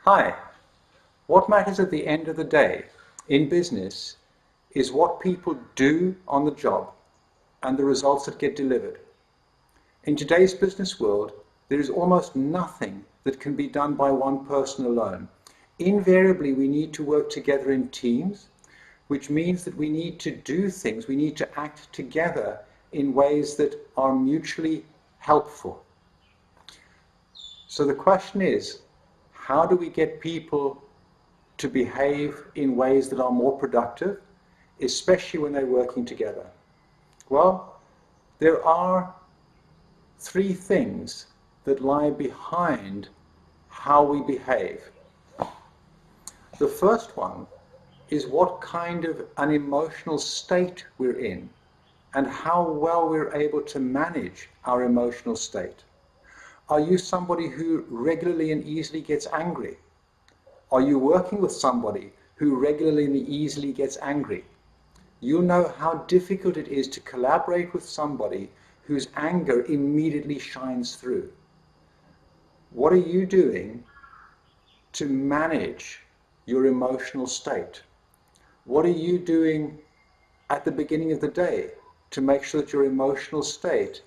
Hi, what matters at the end of the day in business is what people do on the job and the results that get delivered. In today's business world, there is almost nothing that can be done by one person alone. Invariably, we need to work together in teams, which means that we need to do things, we need to act together in ways that are mutually helpful. So the question is, how do we get people to behave in ways that are more productive, especially when they're working together? Well, there are three things that lie behind how we behave. The first one is what kind of an emotional state we're in and how well we're able to manage our emotional state. Are you somebody who regularly and easily gets angry? Are you working with somebody who regularly and easily gets angry? You'll know how difficult it is to collaborate with somebody whose anger immediately shines through. What are you doing to manage your emotional state? What are you doing at the beginning of the day to make sure that your emotional state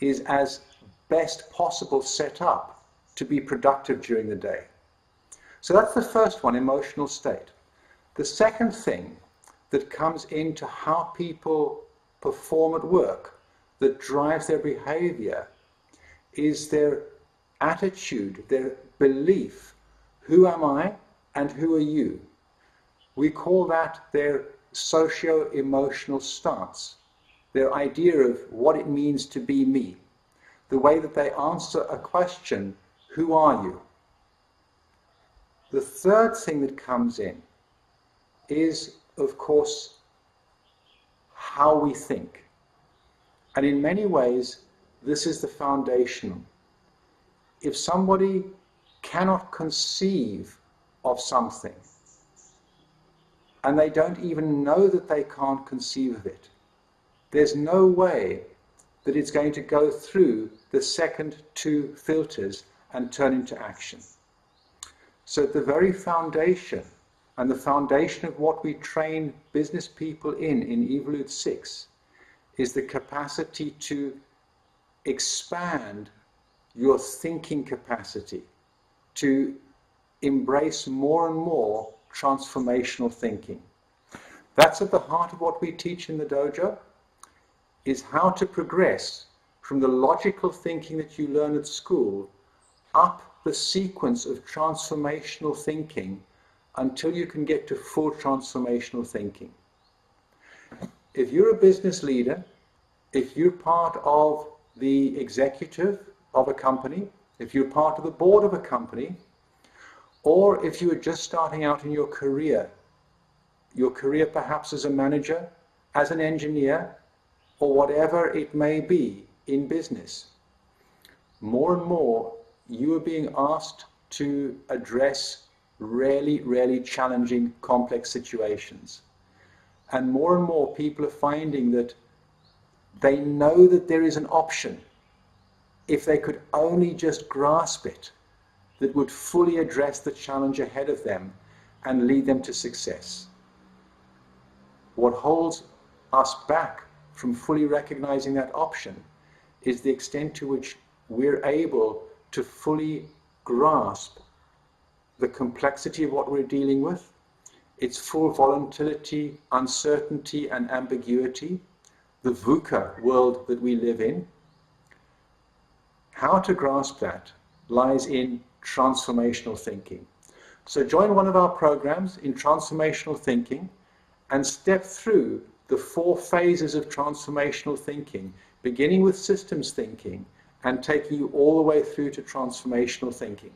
is as best possible set up to be productive during the day? So that's the first one, emotional state. The second thing that comes into how people perform at work, that drives their behavior, is their attitude, their belief. Who am I and who are you? We call that their socio-emotional stance, their idea of what it means to be me, the way that they answer a question, who are you? The third thing that comes in is, of course, how we think. And in many ways, this is the foundation. If somebody cannot conceive of something, and they don't even know that they can't conceive of it, there's no way that it's going to go through the second two filters and turn into action. So at the very foundation, and the foundation of what we train business people in evolutesix, is the capacity to expand your thinking capacity, to embrace more and more transformational thinking. That's at the heart of what we teach in the dojo, is how to progress from the logical thinking that you learn at school up the sequence of transformational thinking until you can get to full transformational thinking. If you're a business leader, if you're part of the executive of a company, if you're part of the board of a company, or if you are just starting out in your career perhaps as a manager, as an engineer, or whatever it may be in business, more and more you are being asked to address really challenging, complex situations. And more people are finding that they know that there is an option, if they could only just grasp it, that would fully address the challenge ahead of them and lead them to success. What holds us back from fully recognizing that option is the extent to which we're able to fully grasp the complexity of what we're dealing with, its full volatility, uncertainty and ambiguity, the VUCA world that we live in. How to grasp that lies in transformational thinking. So join one of our programs in transformational thinking and step through the 4 phases of transformational thinking, beginning with systems thinking and taking you all the way through to transformational thinking.